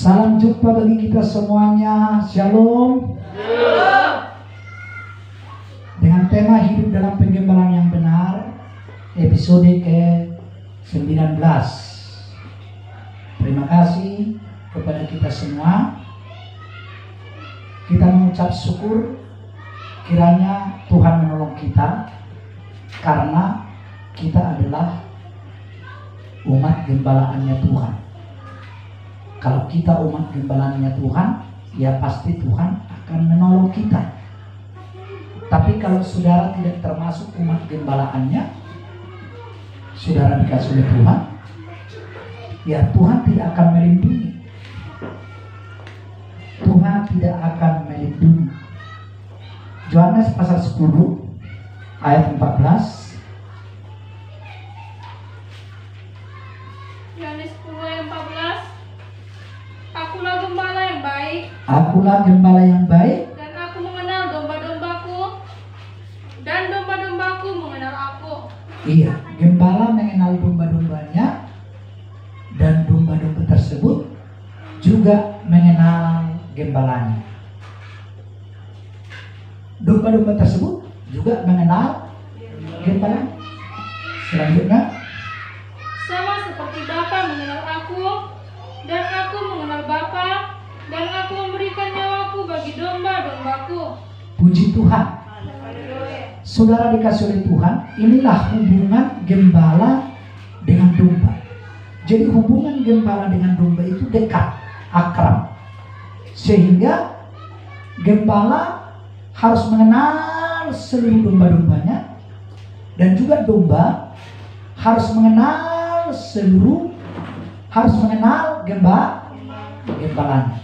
Salam jumpa bagi kita semuanya. Shalom. Dengan tema hidup dalam penggembalaan yang benar, episode ke-19. Terima kasih kepada kita semua. Kita mengucap syukur kiranya Tuhan menolong kita, karena kita adalah umat gembalaannya Tuhan. Kalau kita umat gembalaannya Tuhan, ya pasti Tuhan akan menolong kita. Tapi kalau saudara tidak termasuk umat gembalaannya, saudara dikasih oleh Tuhan, ya Tuhan tidak akan melindungi. Tuhan tidak akan melindungi. Yohanes pasal 10 ayat 14. Yohanes 10 ayat 14. Akulah gembala yang baik. Akulah gembala yang baik. Dan aku mengenal domba-dombaku, dan domba-dombaku mengenal aku. Iya, gembala mengenal domba-dombanya, dan domba-domba tersebut juga mengenal gembalanya. Domba-domba tersebut juga mengenal gembalanya. Selanjutnya, Sama seperti Bapa mengenal aku, dan aku mengenal Bapa, dan aku memberikan nyawaku bagi domba-dombaku. puji Tuhan. Haleluya. Saudara dikasih oleh Tuhan, inilah hubungan gembala dengan domba. Jadi hubungan gembala dengan domba itu dekat, akrab. Sehingga gembala harus mengenal seluruh domba-dombanya, dan juga domba harus mengenal gembalanya.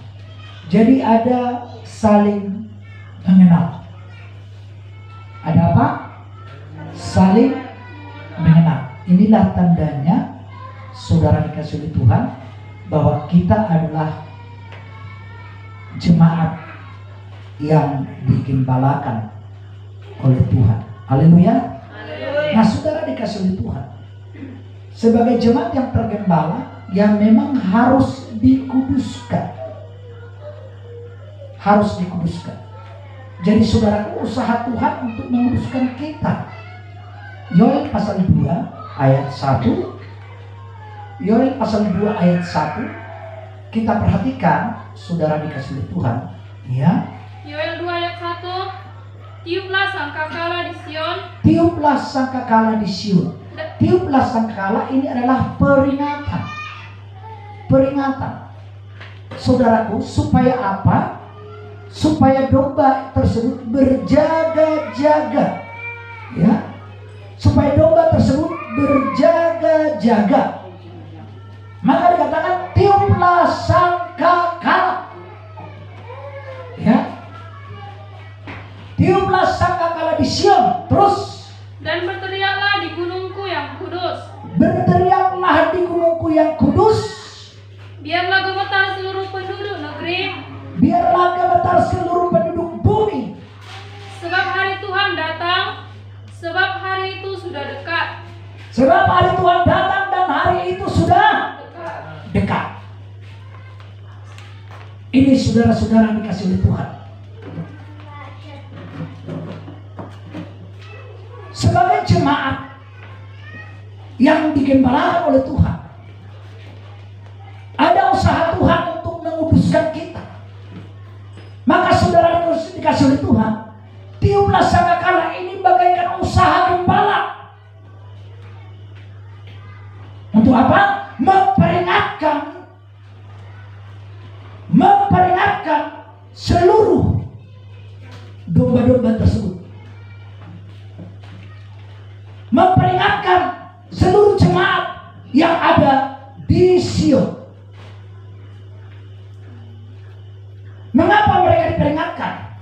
Jadi ada saling mengenal. Ada apa? Saling mengenal. Inilah tandanya saudara dikasih oleh Tuhan bahwa kita adalah jemaat yang digembalakan oleh Tuhan. Haleluya. Nah, saudara dikasih oleh Tuhan sebagai jemaat yang tergembala, yang memang harus dikuduskan. Harus dikuduskan. Jadi saudara, usaha Tuhan untuk menguduskan kita. Yoel pasal 2 ayat 1. Yoel pasal 2 ayat 1. Kita perhatikan, saudara dikasih oleh Tuhan, ya. Yoel 2 ayat 1. Tiuplah sangkakala di Sion. Tiuplah sangkakala di Sion. Tiuplah sangkakala ini adalah peringatan. Peringatan. Saudaraku, supaya apa? Supaya domba tersebut berjaga-jaga. Ya. Supaya domba tersebut berjaga-jaga. Maka dikatakan tiuplah sangkakala. Ya. Tiuplah sangkakala di Sion. Terus, Dan berteriaklah di gunungku yang kudus. berteriaklah di gunungku yang kudus. Biarlah gemetar seluruh penduduk negeri. Biarlah gemetar seluruh penduduk bumi. Sebab hari Tuhan datang. Sebab hari itu sudah dekat. Sebab hari Tuhan datang dan hari itu sudah dekat. Ini saudara-saudara dikasih oleh Tuhan. Sebagai jemaat yang digembalakan oleh Tuhan, ada usaha Tuhan untuk menguduskan kita. Maka saudara dikasih oleh Tuhan, tiuplah sangkakala ini bagaikan usaha gembala. Untuk apa? Memperingatkan seluruh domba-domba tersebut. Memperingatkan seluruh jemaat yang ada di Sion. Mengapa mereka diperingatkan?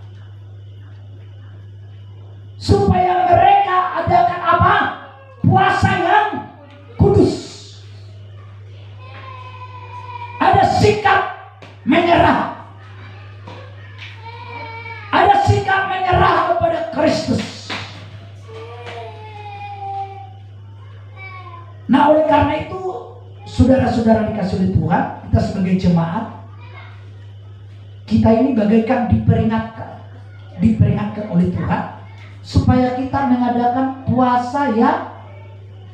Supaya mereka adakan apa? Puasa yang kudus. Ada sikap menyerah. Ada sikap menyerah kepada Kristus. Nah, oleh karena itu, saudara-saudara dikasih oleh Tuhan, kita sebagai jemaat kita ini bagaikan diperingatkan oleh Tuhan supaya kita mengadakan puasa yang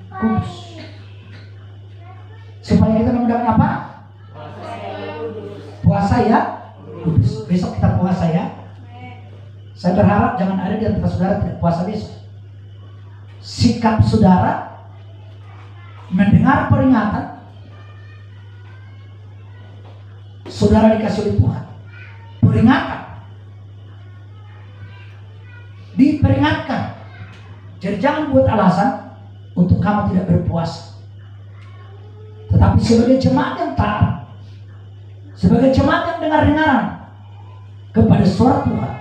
kudus. Supaya kita mengadakan apa? Puasa yang kudus. Besok kita puasa ya. Saya berharap jangan ada di antara saudara tidak puasa besok. Sikap saudara mendengar peringatan, saudara dikasih oleh Tuhan peringatan, diperingatkan. Jadi jangan buat alasan untuk kamu tidak berpuasa. Tetapi sebagai jemaat yang taat, sebagai jemaat yang dengar-dengaran kepada suara Tuhan,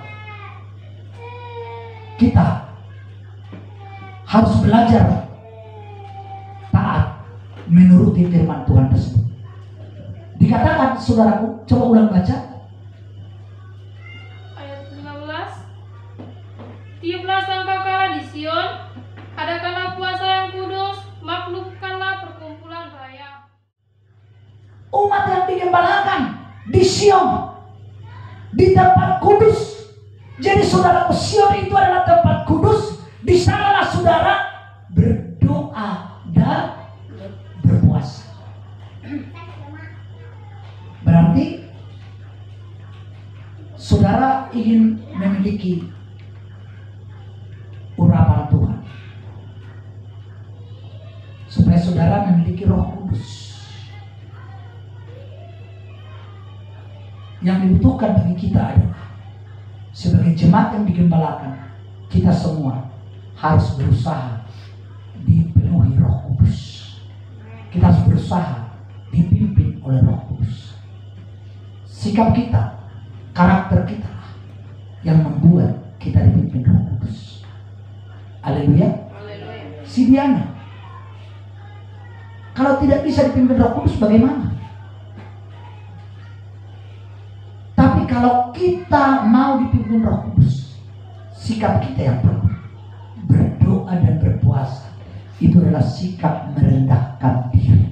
kita harus belajar taat menuruti firman Tuhan tersebut. Dikatakan, saudaraku, coba ulang baca Ayat 15. Tiuplah sangkakala di Sion, adakanlah puasa yang kudus, maklumkanlah perkumpulan raya. umat yang digembalakan di Sion, di tempat kudus. Jadi saudaraku, Sion itu adalah tempat kudus. Di sanalah saudara berdoa dan berpuasa. Berarti saudara ingin memiliki urapan Tuhan, supaya saudara memiliki Roh Kudus. Yang dibutuhkan bagi kita adalah sebagai jemaat yang digembalakan, kita semua harus berusaha dipenuhi Roh Kudus. Kita harus berusaha dipimpin oleh Roh Kudus. Sikap kita, karakter kita yang membuat kita dipimpin Roh Kudus. Haleluya. Si Diana, kalau tidak bisa dipimpin Roh Kudus bagaimana? Tapi kalau kita mau dipimpin Roh Kudus, sikap kita yang perlu berdoa dan berpuasa itu adalah sikap merendahkan diri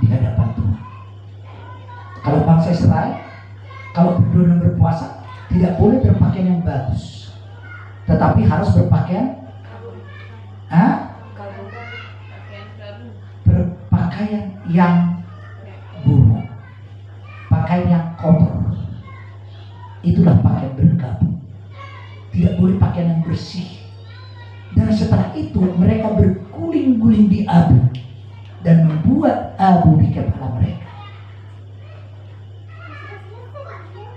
di hadapan Tuhan. Kalau bangsa Israel, kalau berdoa dan berpuasa, tidak boleh berpakaian yang bagus, tetapi harus berpakaian berpakaian yang buruk, pakaian yang kotor. Itulah pakaian berkabung. Tidak boleh pakaian yang bersih. Dan setelah itu mereka berguling-guling di abu dan membuat abu di kepala mereka.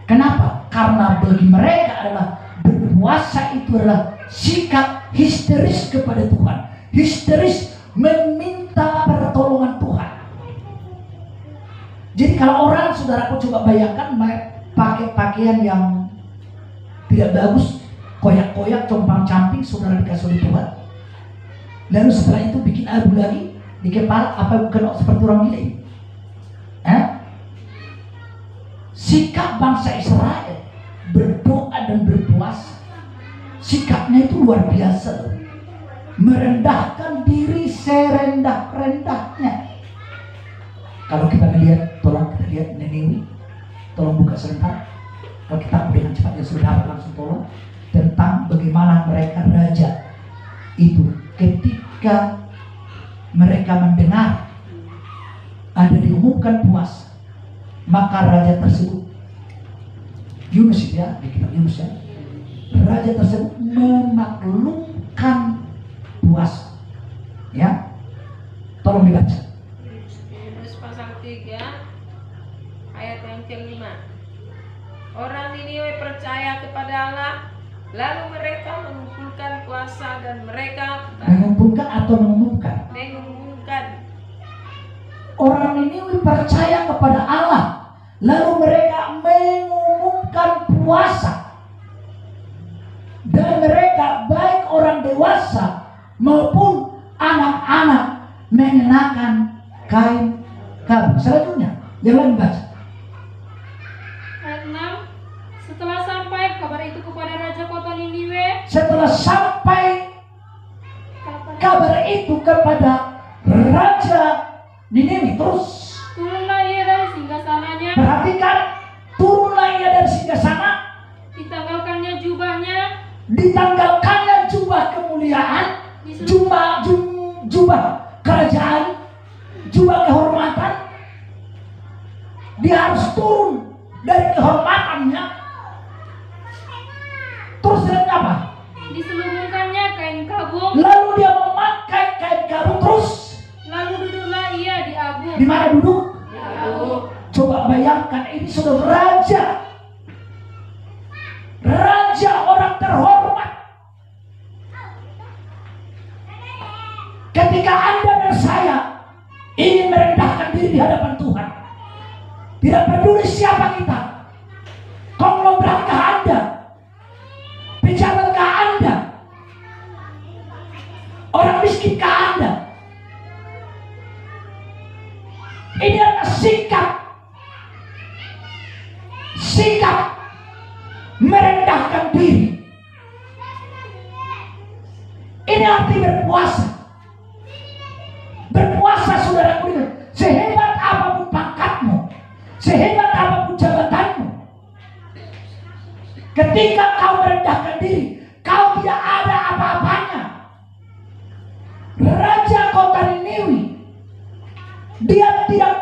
Kenapa? Karena bagi mereka adalah berpuasa itu adalah sikap histeris kepada Tuhan, histeris meminta pertolongan Tuhan. Jadi kalau orang, saudaraku, coba bayangkan pakai pakaian yang tidak bagus, koyak-koyak, compang-camping, saudara dikasih oleh Tuhan, lalu setelah itu bikin abu lagi di kepala, apa bukan seperti orang gila ini? Sikap bangsa Israel berdoa dan berpuasa, sikapnya itu luar biasa, merendahkan diri serendah-rendahnya. Kalau kita melihat, tolong kita lihat Niniwi, tolong buka sebentar. Kalau kita dengan cepat ya sudah langsung tolong, tentang bagaimana mereka raja itu ketika mereka mendengar ada diumumkan puasa, maka raja tersebut, Yunus ya, di kitab Yunus ya, raja tersebut menaklukkan puasa. Ya, tolong dibaca. Yunus pasal 3 ayat yang ke-5. Orang Niniwe percaya kepada Allah, lalu mereka mengumpulkan kuasa dan mereka Mengumpulkan atau mengumumkan? mengumumkan. Orang Niniwe percaya kepada Allah, lalu mereka mengumumkan puasa, dan mereka baik orang dewasa maupun anak-anak mengenakan kain kabung. Selanjutnya, yang lain baca. Ayat 6. Setelah sampai kabar itu kepada Raja kota Niniwe, Setelah sampai kabar itu kepada Raja Niniwe, terus turunlah ia dari singgasananya perhatikan, turunlah ia dari Dia harus turun dari kehormatannya. Terus dengan apa? Diselubungkannya kain kabung. Lalu dia memakai kain kabung terus. Lalu duduklah ia di abu. Di mana duduk? Di abu. Coba bayangkan, ini sudah raja. Raja, orang terhormat. Ketika Anda dan saya ingin merendahkan diri di hadapan Tuhan, tidak peduli siapa kita, konglomeratkah Anda, pejabatkah Anda, orang miskinkah Anda, ini adalah sikap merendahkan diri. Ini arti berpuasa. Berpuasa, saudaraku, sehebat apapun pangkatmu, sehebat apapun jabatanmu, ketika kau merendahkan diri, kau tidak ada apa-apanya. Raja kota Niniwi, dia tidak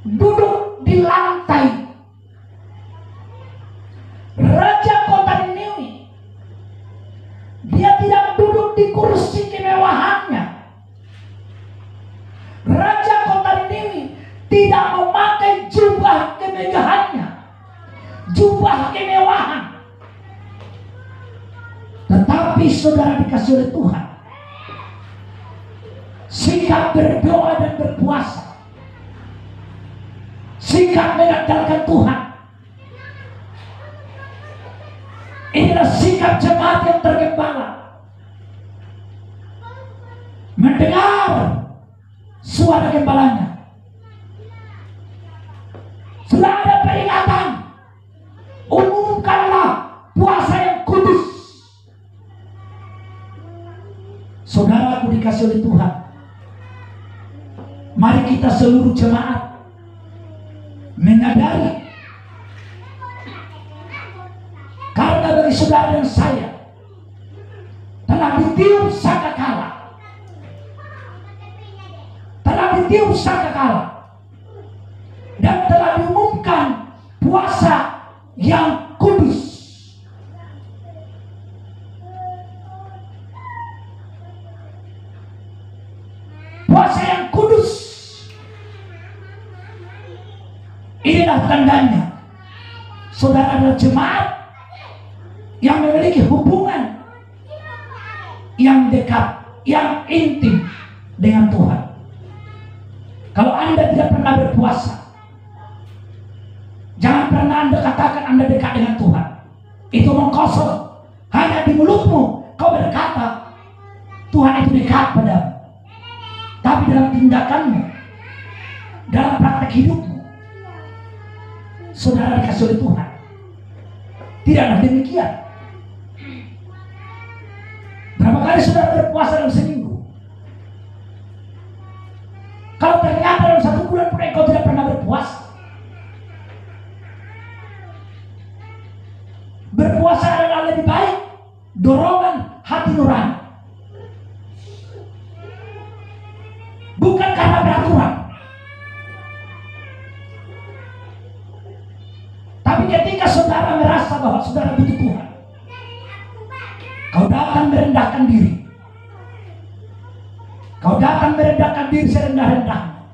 duduk di lantai. Raja kota Niniwi, dia tidak duduk di kursi kemewahannya. Raja kota Niniwi tidak memakai jubah kemegahannya, jubah kemewahan. Tetapi saudara dikasih oleh Tuhan, sikap berdoa dan berpuasa, sikap mengandalkan Tuhan, inilah sikap jemaat yang tergembala. Mendengar suara gembalanya, sudah ada peringatan, umumkanlah puasa yang kudus. Saudaraku dikasih oleh Tuhan, mari kita seluruh jemaat menyadari, karena bagi saudara dan saya telah ditiup sangkakala, dan telah diumumkan puasa yang kudus. Puasa yang kudus, inilah tandanya saudara adalah jemaat yang memiliki hubungan yang dekat, yang intim dengan Tuhan. Kalau Anda tidak pernah berpuasa, jangan pernah Anda katakan Anda dekat dengan Tuhan. Itu omong kosong. Hanya di mulutmu kau berkata Tuhan itu dekat padamu, tapi dalam tindakanmu, dalam praktek hidupmu, saudara dikasih oleh Tuhan, tidaklah demikian. Berapa kali saudara berpuasa dalam seminggu? Kalau ternyata dalam 1 bulan pun engkau tidak pernah berpuasa, berpuasa adalah lebih baik dorongan hati nurani, bukan karena peraturan. Tapi ketika saudara merasa bahwa saudara butuh Tuhan, kau datang merendahkan diri. Kau datang merendahkan diri serendah-rendahnya.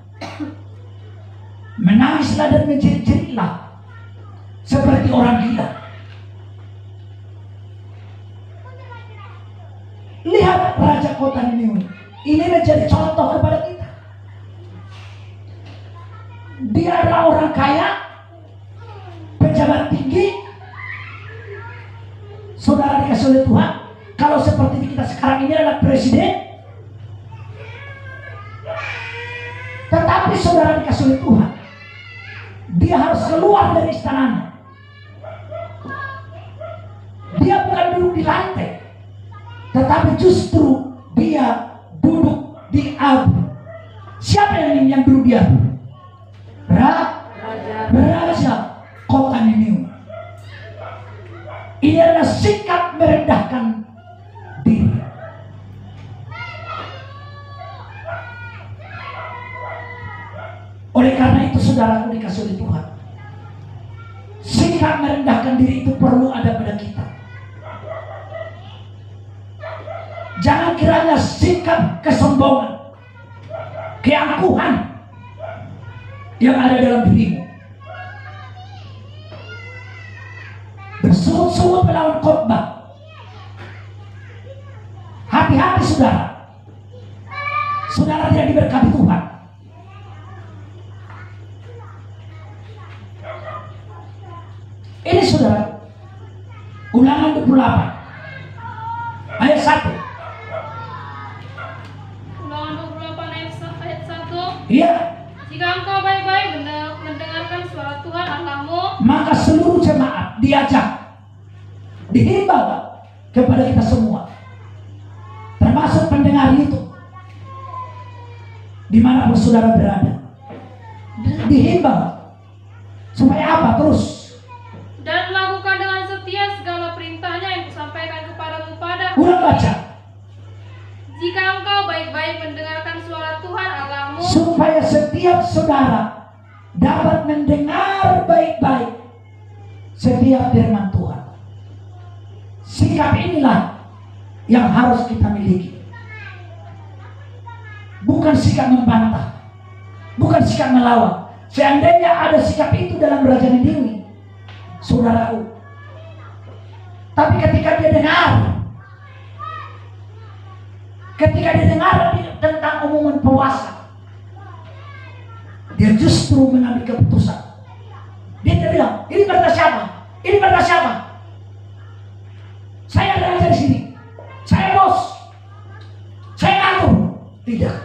Menangislah dan menjerit-jeritlah seperti orang gila. Lihat raja kota Niniwi. Ini menjadi contoh kepada kita. Dia adalah orang kaya, pejabat tinggi. Saudara dikasih oleh Tuhan, kalau seperti kita sekarang ini adalah presiden. Tetapi saudara dikasih oleh Tuhan, dia harus keluar dari istananya. Dia bukan duduk di lantai, tetapi justru dia duduk di abu. Siapa yang duduk di abu? Raja kota Niniwi. Ini adalah sikap merendahkan diri. Oleh karena itu saudara, saudaraku dikasih oleh Tuhan, sikap merendahkan diri itu perlu ada pada kita. Jangan kiranya sikap kesombongan, keangkuhan yang ada dalam dirimu bersungut-sungut melawan khotbah. Hati-hati saudara, saudara tidak diberkati Tuhan. Ini saudara, Ulangan 28 ayat 1. Ulangan 28 ayat 1. Iya, Jika engkau baik-baik mendengarkan suara Tuhan Allahmu, maka seluruh jemaat diajak, dihimbau kepada kita semua, termasuk pendengar itu, dimanapun saudara berada, dihimbau supaya apa? Terus dan lakukan dengan setia segala perintahnya yang kusampaikan kepadamu pada ulang baca. Jika engkau baik-baik mendengarkan suara Tuhan Allahmu, Supaya setiap saudara dapat mendengar baik-baik setiap firman Tuhan. Sikap inilah yang harus kita miliki. Bukan sikap membantah, bukan sikap melawan. Seandainya ada sikap itu dalam Raja Niniwi, saudaraku, tapi ketika dia dengar tentang umuman puasa, dia justru mengambil keputusan. Dia tidak bilang, ini perintah siapa? Ini perintah siapa? Saya ada raja di sini, saya bos, saya ngatur. Tidak.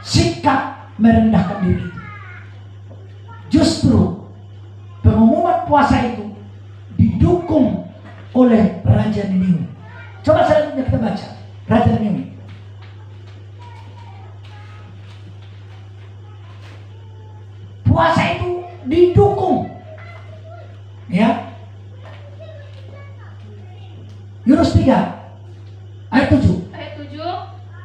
Sikap merendahkan diri itu, justru pengumuman puasa itu didukung oleh Raja Niniwi. Coba selanjutnya kita baca Raja Niniwi. Puasa itu didukung, ya. Yunus 3 ayat 7. ayat 7.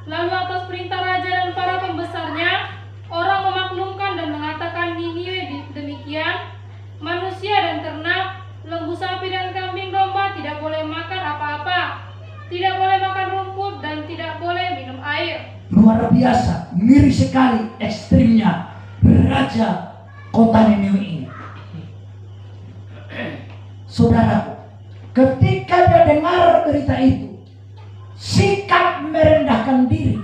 Lalu atas perintah raja dan para pembesarnya, orang memaklumkan dan mengatakan Niniwe demikian, manusia dan ternak, lembu sapi dan kambing domba tidak boleh makan apa-apa, tidak boleh makan rumput dan tidak boleh minum air. Luar biasa, ngeri sekali ekstrimnya Raja kota Niniwe ini. Saudaraku, ketika dia dengar berita itu, sikap merendahkan diri,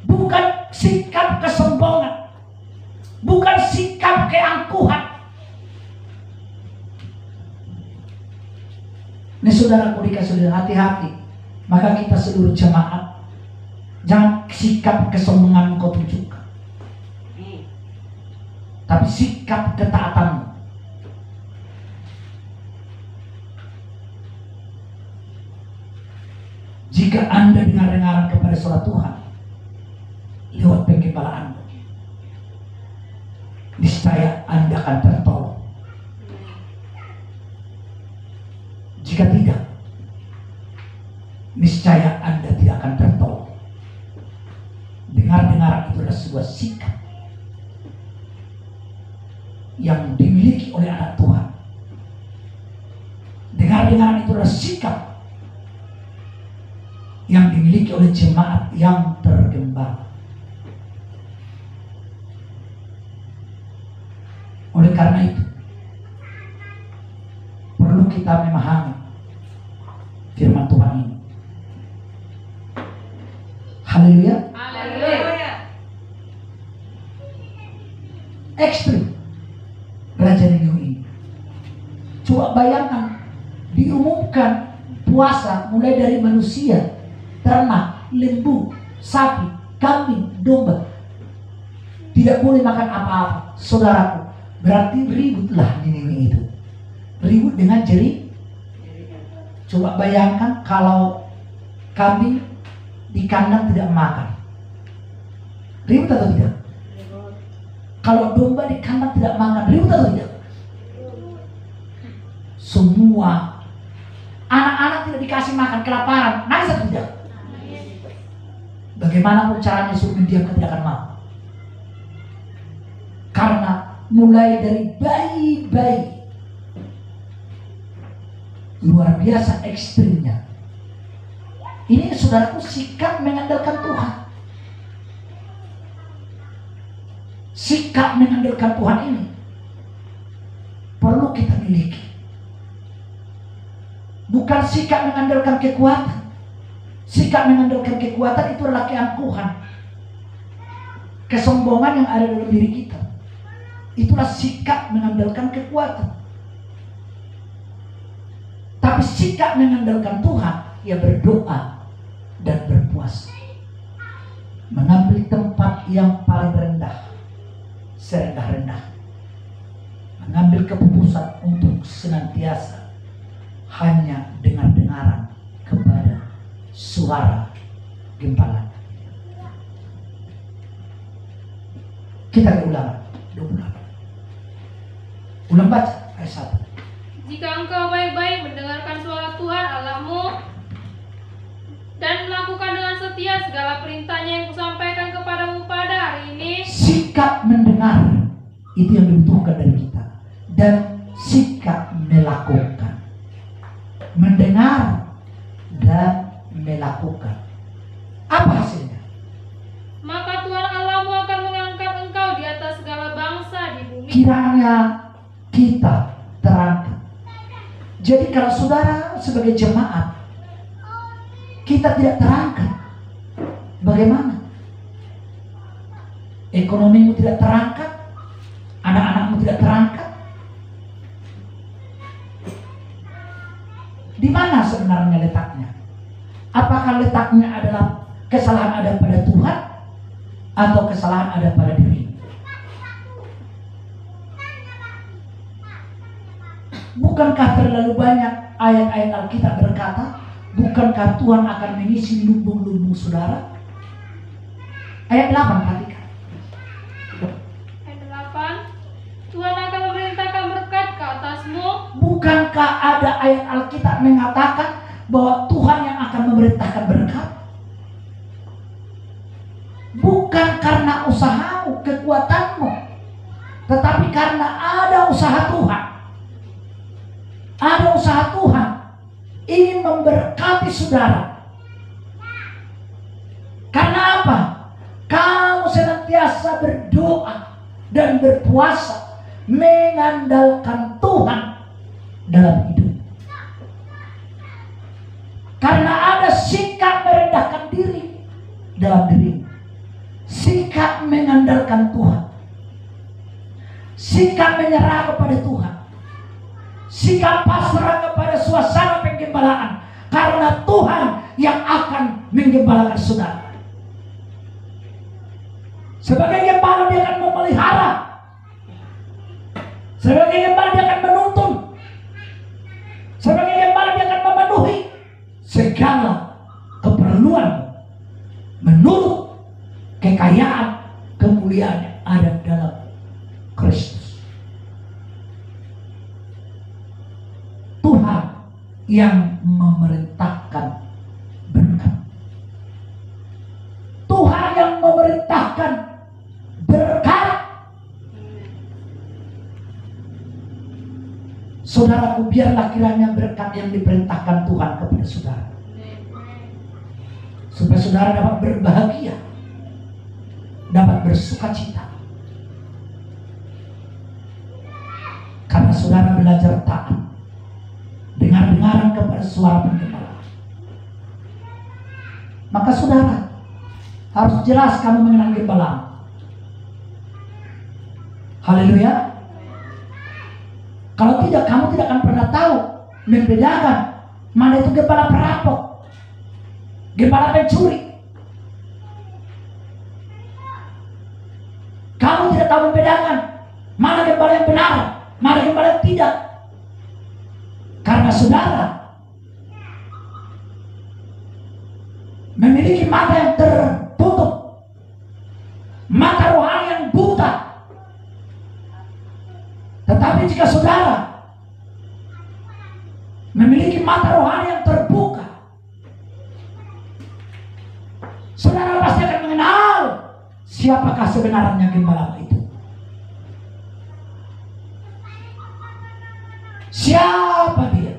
bukan sikap kesombongan, bukan sikap keangkuhan. Ini saudaraku dikasih hati-hati. Maka kita seluruh jemaat, jangan sikap kesombongan kau tunjukkan, tapi sikap ketaatanmu. Jika Anda dengar-dengaran kepada suara Tuhan lewat penggembalaanmu, niscaya Anda akan tertolong. Jika tidak, niscaya Anda tidak akan tertolong. Dengar-dengaran itu adalah sebuah sikap yang dimiliki oleh anak Tuhan. Dengar-dengaran itu adalah sikap yang dimiliki oleh jemaat yang tergembala. Oleh karena itu, perlu kita memahami firman Tuhan ini. Haleluya. Haleluya. Ekstrim Raja Niniwe ini. Coba bayangkan, diumumkan puasa mulai dari manusia, ternak, lembu, sapi, kambing, domba, tidak boleh makan apa-apa. Saudaraku, berarti ributlah Niniwe itu. Ribut dengan jeri. Coba bayangkan kalau kambing di kandang tidak makan, ribut atau tidak? Kalau domba di kandang tidak makan, ribut atau tidak? Semua anak-anak tidak dikasih makan, kelaparan, nangis atau tidak? Bagaimana caranya suruh mendiamkan, tidak akan mau. mulai dari bayi-bayi. Luar biasa ekstrimnya. Ini saudaraku sikap mengandalkan Tuhan. Sikap mengandalkan Tuhan ini perlu kita miliki. Bukan sikap mengandalkan kekuatan. Sikap mengandalkan kekuatan itu adalah keangkuhan, kesombongan yang ada dalam diri kita. Itulah sikap mengandalkan kekuatan. Tapi sikap mengandalkan Tuhan, ya berdoa dan berpuasa, mengambil tempat yang paling rendah, serendah-rendah, mengambil keputusan untuk senantiasa hanya dengar-dengaran kepada suara gembala. Kita ke Ulangan 28. Ulang baca ayat 1. Jika engkau baik-baik mendengarkan suara Tuhan Allahmu dan melakukan dengan setia segala perintahnya yang kusampaikan kepadamu pada hari ini. Sikap mendengar itu yang dibutuhkan dari kita, dan sikap melakukan. Mendengar dan melakukan. Apa hasilnya? Maka Tuhan Allahmu akan mengangkat engkau di atas segala bangsa di bumi. Kiranya kita terangkat. Jadi kalau saudara sebagai jemaat kita tidak terangkat, bagaimana? Ekonomimu tidak terangkat, anak-anakmu tidak terangkat. Di mana sebenarnya letaknya? Apakah letaknya adalah kesalahan ada pada Tuhan atau kesalahan ada pada diri? Bukankah terlalu banyak ayat-ayat Alkitab berkata, bukankah Tuhan akan mengisi lumbung-lumbung saudara? Ayat 8 perhatikan. Ayat 8. Tuhan akan memerintahkan berkat ke atasmu. Bukankah ada ayat Alkitab mengatakan bahwa Tuhan yang akan memerintahkan berkat? Bukan karena usahamu, kekuatanmu, tetapi karena ada usaha Tuhan. Ada usaha Tuhan ingin memberkati saudara. Karena apa? Kamu senantiasa berdoa dan berpuasa, mengandalkan Tuhan dalam hidup. Karena ada sikap merendahkan diri dalam diri, sikap mengandalkan Tuhan, sikap menyerah kepada Tuhan, sikap pasrah kepada suasana penggembalaan, karena Tuhan yang akan menggembalakan saudara. Sebagai gembala dia akan memelihara, sebagai gembala dia akan menuntun, sebagai gembala dia akan memenuhi segala keperluan menurut kekayaan kemuliaan yang ada dalam Kristus. Tuhan yang memerintahkan berkat. Tuhan yang memerintahkan berkat. Saudaraku, biarlah kiranya berkat yang diperintahkan Tuhan kepada saudara, supaya saudara dapat berbahagia, dapat bersukacita, karena saudara belajar taat, dengar-dengaran kepada suara penggembala. Maka saudara harus jelas kamu mengenal gembala. Haleluya. Kalau tidak, kamu tidak akan pernah tahu membedakan mana itu gembala perampok, gembala pencuri. Kamu tidak tahu membedakan mana gembala yang benar, mana gembala yang tidak. Karena saudara memiliki mata yang tertutup, mata rohani yang buta. Tetapi jika saudara memiliki mata rohani yang terbuka, saudara pasti akan mengenal siapakah sebenarnya gembala itu. Siapa dia?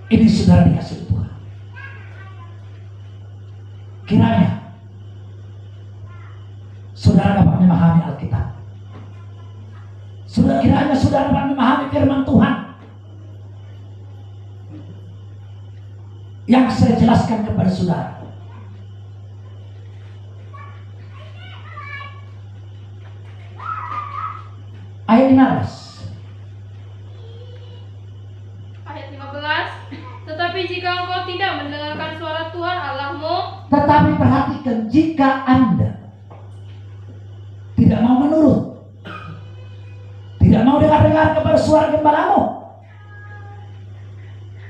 Ini saudara dikasih Tuhan. Kiranya saudara dapat memahami Alkitab. Kiranya saudara dapat memahami firman Tuhan yang saya jelaskan kepada saudara. Ayat 15. Ayat 15. Tetapi jika engkau tidak mendengarkan suara Tuhan Allahmu, Tetapi perhatikan, jika Anda tidak mau menurut, tidak mau dengar kepada suara gembalamu,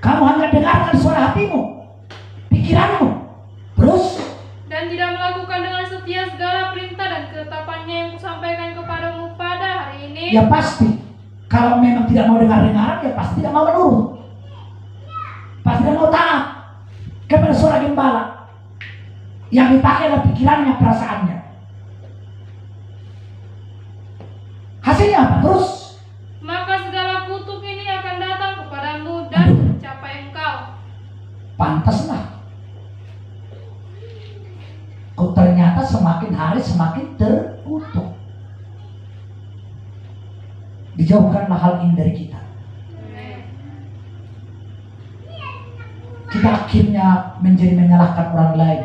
kamu hanya dengarkan suara hatimu, pikiranmu, terus dan tidak melakukan dengan setia segala perintah dan ketetapannya yang kusampaikan kepadamu pada hari ini, ya pasti kalau memang tidak mau dengar ya pasti tidak mau menurut, pasti tidak mau taat kepada suara gembala. Yang dipakai adalah pikirannya, perasaannya. Hasilnya apa? Terus maka segala kutuk ini akan datang kepadamu dan mencapai engkau. pantaslah. Kok ternyata semakin hari semakin terkutuk. Dijauhkanlah hal ini dari kita. Kita akhirnya menjadi menyalahkan orang lain,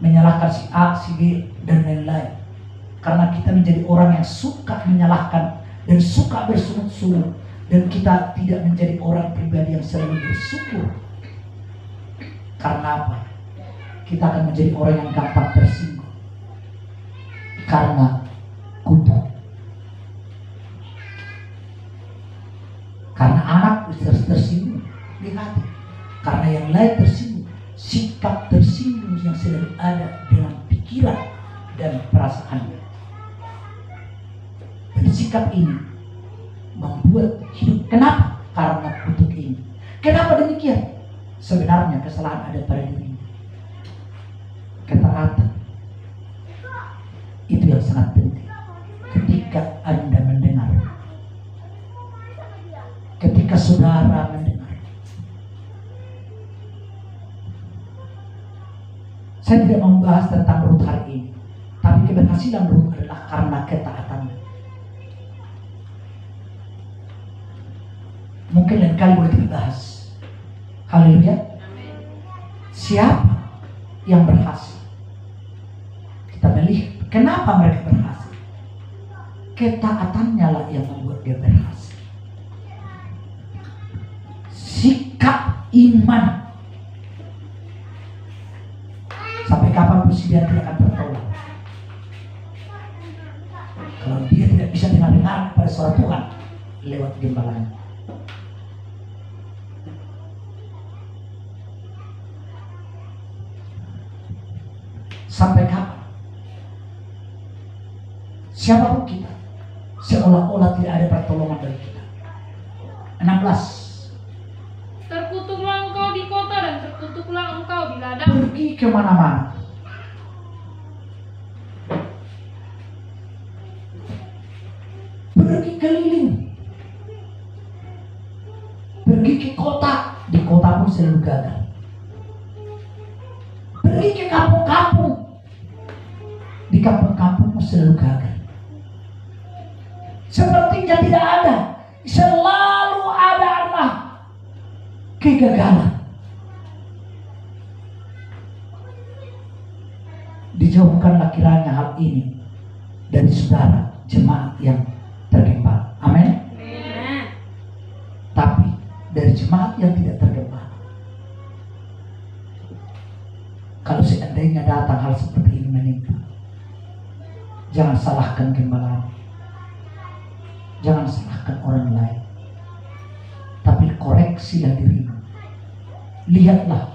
menyalahkan si A, si B, dan lain-lain. Karena kita menjadi orang yang suka menyalahkan dan suka bersungut-sungut, dan kita tidak menjadi orang pribadi yang selalu bersyukur. Karena apa? Kita akan menjadi orang yang gampang tersinggung karena kutuk. Karena anak tersinggung di hati, karena yang lain tersinggung, sikap tersinggung yang selalu ada dalam pikiran dan perasaannya. Dan sikap ini membuat hidup. Kenapa? Karena kutuk ini. Kenapa demikian? Sebenarnya kesalahan ada pada diri. Ketaatan itu yang sangat penting. Ketika Anda mendengar, ketika saudara mendengar, saya tidak membahas tentang Rut hari ini, tapi keberhasilan Rut adalah karena ketaatannya. Mungkin lain kali boleh kita bahas. Haleluya. Siapa yang berhasil? Kita melihat kenapa mereka berhasil. Ketaatannya lah yang membuat dia berhasil. Sikap iman. Sampai kapan pun dia tidak akan tertolong. Kalau dia tidak bisa dengar pada suara Tuhan lewat gembalanya. Sampai kapan? Siapapun kita, seolah-olah tidak ada pertolongan dari kita. 16. Terkutuklah engkau di kota dan terkutuklah engkau di ladang. Pergi kemana-mana. Pergi keliling. Pergi ke kota. Di kota pun selalu gagal. Pergi ke kampung-kampung. Di kampung-kampung pun selalu gagal. Sepertinya tidak ada. Selalu ada kegagalan. Dijauhkanlah kiranya hal ini dari saudara jemaat yang tergembala. Amin. Tapi dari jemaat yang tidak tergembala, kalau seandainya datang hal seperti ini menimpa, jangan salahkan gembala, jangan salahkan orang lain, tapi koreksilah dirimu. Lihatlah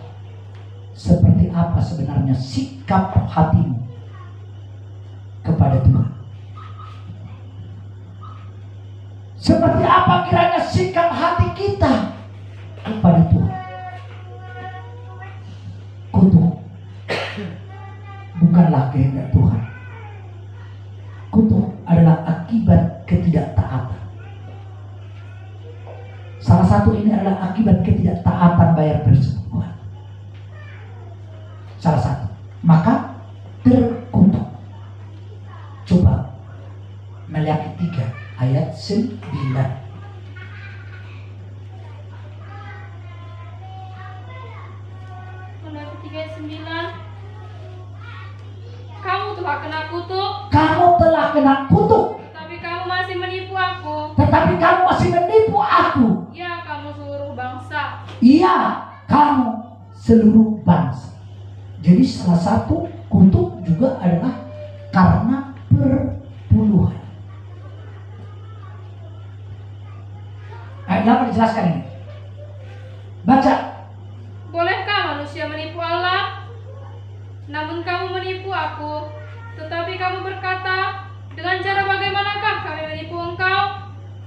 seperti apa sebenarnya sikap hatimu kepada Tuhan. Seperti apa kiranya sikap hati kita kepada Tuhan. Kutuk bukanlah kehendak Tuhan. Kutuk adalah akibat ketidaktaatan. Salah satu ini adalah akibat ketidaktaatan bayar persembahan. Salah satu. Maka terkutuk. Coba Maliaki 3 ayat 9. Maliaki 3:9. Kamu telah kena kutuk, Kamu telah kena kutuk, tapi kamu masih menipu aku. tetapi kamu masih menipu aku. Ya, kamu seluruh bangsa. Iya, kamu seluruh bangsa. Jadi salah satu kutuk juga adalah karena perpuluhan. Ayat 8 dijelaskan ini. Baca. Bolehkah manusia menipu Allah? Namun kamu menipu aku. Tetapi kamu berkata, dengan cara bagaimanakah kami menipu engkau?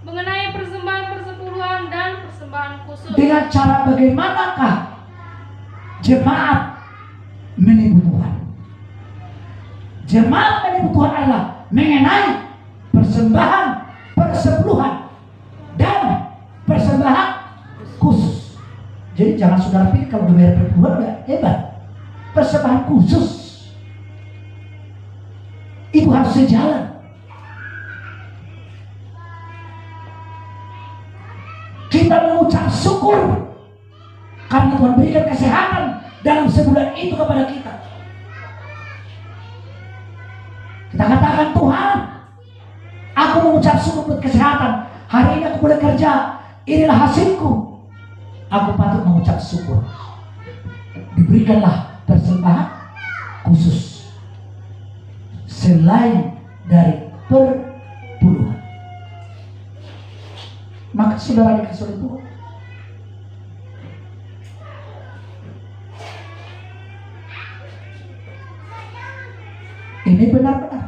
Mengenai persembahan persepuluhan dan persembahan khusus. Dengan cara bagaimanakah jemaat menipu Tuhan? Jemaat menipu Tuhan adalah mengenai persembahan persepuluhan dan persembahan khusus. Jadi jangan saudara pilih kalau udah bayar perpuluhan udah hebat. Persembahan khusus itu harus sejalan. Kita mengucap syukur karena Tuhan berikan kesehatan dalam sebulan itu kepada kita. Kita katakan, Tuhan, aku mengucap syukur buat kesehatan. Hari ini aku boleh kerja. Inilah hasilku. Aku patut mengucap syukur. Diberikanlah persembahan khusus selain dari perpuluhan. Maka saudara dikasih oleh Tuhan, ini benar-benar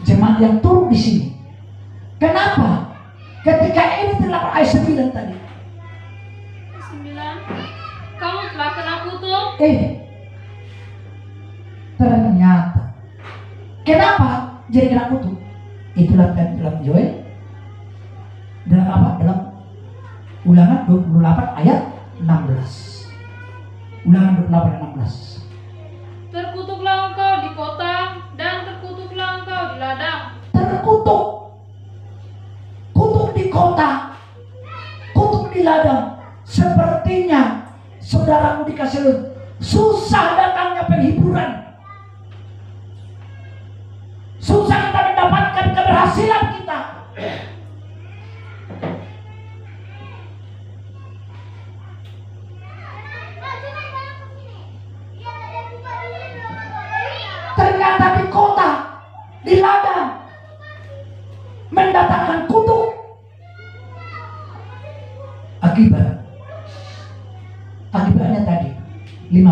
jemaat yang turun di sini. Kenapa? Ketika ini terlalu ayat 9 tadi. 9. Kamu telah kena kutuk. Ternyata. Kenapa jadi kena kutuk? Itulah dalam Yoel. Dalam apa? Dalam Ulangan 28 ayat 16. Ulangan 28 ayat 16. Terkutuklah engkau di kota dan terkutuklah engkau di ladang. Terkutuk. Kutuk di kota, kutuk di ladang. Sepertinya saudaramu dikasih susah datangnya penghiburan. Susah kita mendapatkan keberhasilan kita. Ternyata di kota, di ladang mendatangkan kutuk. Akibatnya tadi 15.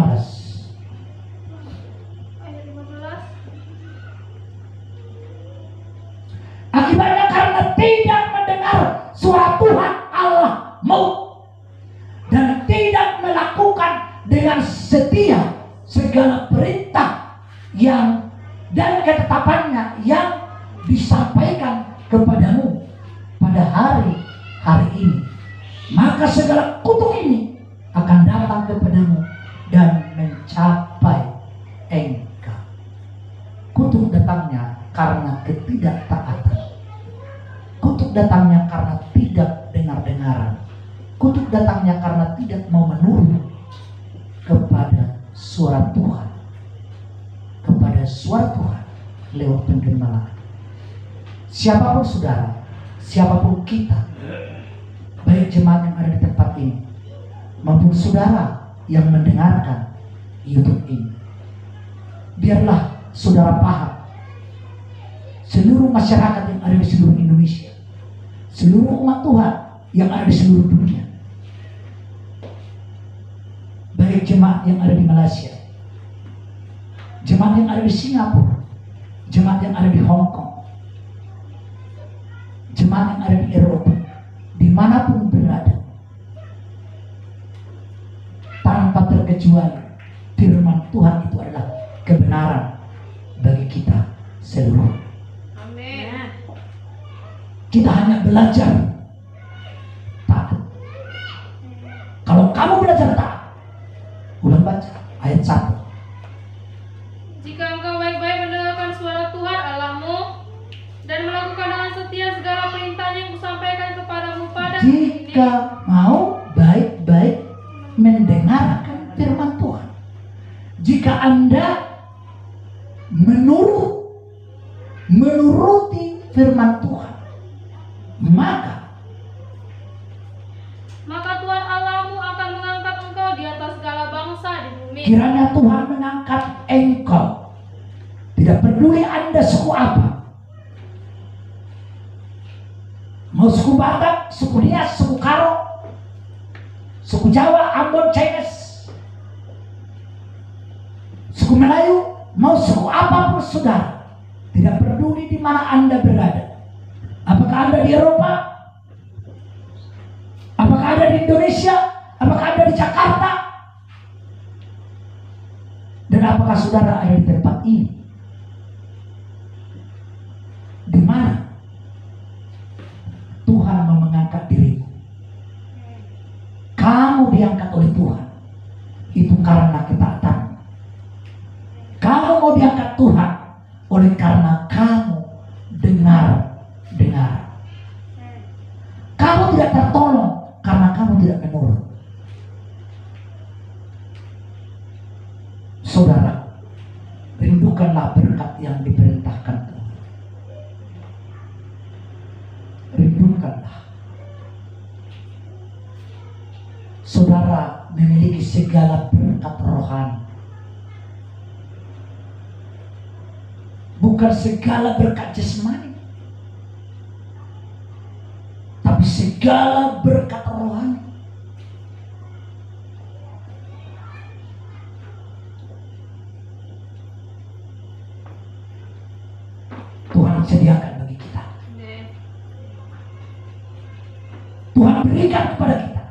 Ayat 15. Akibatnya karena tidak mendengar suara Tuhan Allahmu dan tidak melakukan dengan setia segala perintah yang dan ketetapannya yang disampaikan kepadamu pada hari ini, maka segala kutuk ini akan datang kepadamu dan mencapai engkau. Kutuk datangnya karena ketidaktaatan. Kutuk datangnya karena tidak dengar-dengaran. Kutuk datangnya karena tidak mau menurut kepada suara Tuhan. Kepada suara Tuhan lewat penggemalaan. Siapapun saudara, siapapun kita, baik jemaat yang ada di tempat ini maupun saudara yang mendengarkan YouTube ini, biarlah saudara paham, seluruh masyarakat yang ada di seluruh Indonesia, seluruh umat Tuhan yang ada di seluruh dunia, baik jemaat yang ada di Malaysia, jemaat yang ada di Singapura, jemaat yang ada di Hong Kong, jemaat yang ada di Eropa, dimanapun berada, tanpa terkecuali firman Tuhan itu adalah kebenaran bagi kita seluruh. Amin. Kita hanya belajar taat. Kalau kamu belajar taat, ulang baca ayat 1. Jika engkau baik-baik mendengarkan suara Tuhan Allahmu dan melakukan dengan setia segala perintahnya yang kusampaikan kepadamu pada hari ini, Jika mau baik-baik mendengarkan firman Tuhan, jika Anda menuruti firman Tuhan, maka Tuhan Allahmu akan mengangkat engkau di atas segala bangsa di bumi. kiranya Tuhan mengangkat engkau. Tidak peduli Anda suku apa, mau suku Batak, suku Nias, suku Karo, suku Jawa, Ambon, Chinese, suku Melayu, mau suku apapun saudara, tidak peduli di mana Anda berada. Apakah Anda di Eropa? Apakah Anda di Indonesia? Apakah Anda di Jakarta? Dan apakah saudara ada di tempat ini? Di mana Tuhan mau mengangkat dirimu? Kamu diangkat oleh Tuhan itu karena ketaatan. Kamu mau diangkat Tuhan oleh karena kamu dengar. Kamu tidak tertolong karena kamu tidak menurut. Saudara, rindukanlah berkat yang diperintahkan Tuhan. Rindukanlah. Saudara memiliki segala berkat rohani. Bukan segala berkat jasmani, tapi segala berkat rohani. Tuhan sediakan bagi kita. Tuhan berikan kepada kita.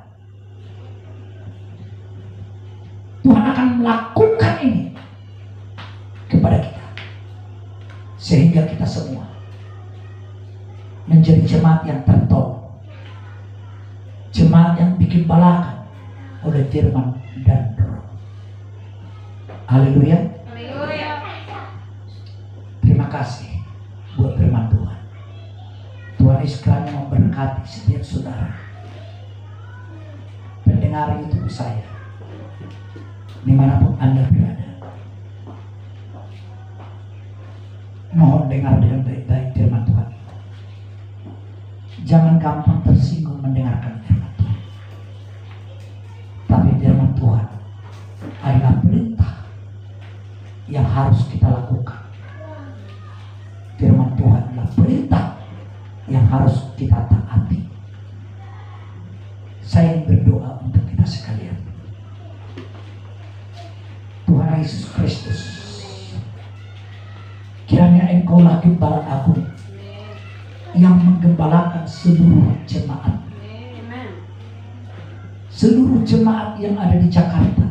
Tuhan akan melakukan ini kepada kita, sehingga kita semua menjadi jemaat yang tertolong, jemaat yang bikin balakan oleh firman dan roh. Haleluya. Haleluya. Terima kasih buat firman Tuhan. Tuhan Yesus kiranya memberkati setiap saudara pendengar YouTube saya, dimanapun Anda berada. Mohon dengar dengan baik-baik firman Tuhan. Jangan gampang tersinggung mendengarkan firman Tuhan. Tapi firman Tuhan adalah perintah yang harus kita lakukan. Firman Tuhan adalah perintah yang harus kita taati. Saya ingin berdoa untuk kita sekalian. Tuhan Yesus Kristus, kiranya Engkaulah Gembala Agung yang menggembalakan seluruh jemaat. Seluruh jemaat yang ada di Jakarta,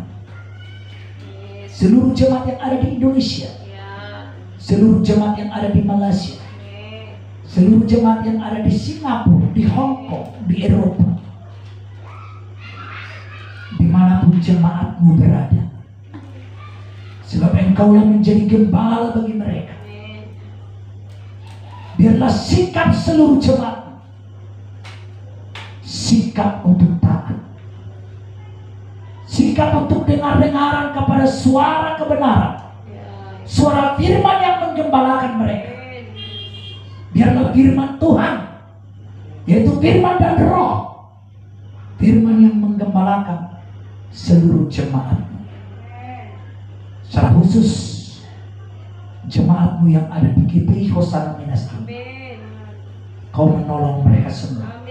seluruh jemaat yang ada di Indonesia, seluruh jemaat yang ada di Malaysia, seluruh jemaat yang ada di Singapura, di Hong Kong, di Eropa, dimanapun jemaatmu berada. Sebab Engkau yang menjadi gembala bagi mereka. Biarlah sikap seluruh jemaat, sikap untuk taat, sikap untuk dengar-dengaran kepada suara kebenaran, suara firman yang menggembalakan mereka. Biarlah firman Tuhan, yaitu firman dan roh, firman yang menggembalakan seluruh jemaat. Secara khusus jemaatmu yang ada di GPI Hosana Minas ini, Kau menolong mereka semua.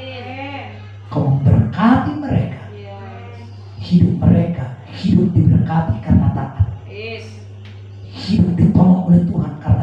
Kau memberkati mereka. Hidup mereka hidup diberkati karena taat. Hidup ditolong oleh Tuhan karena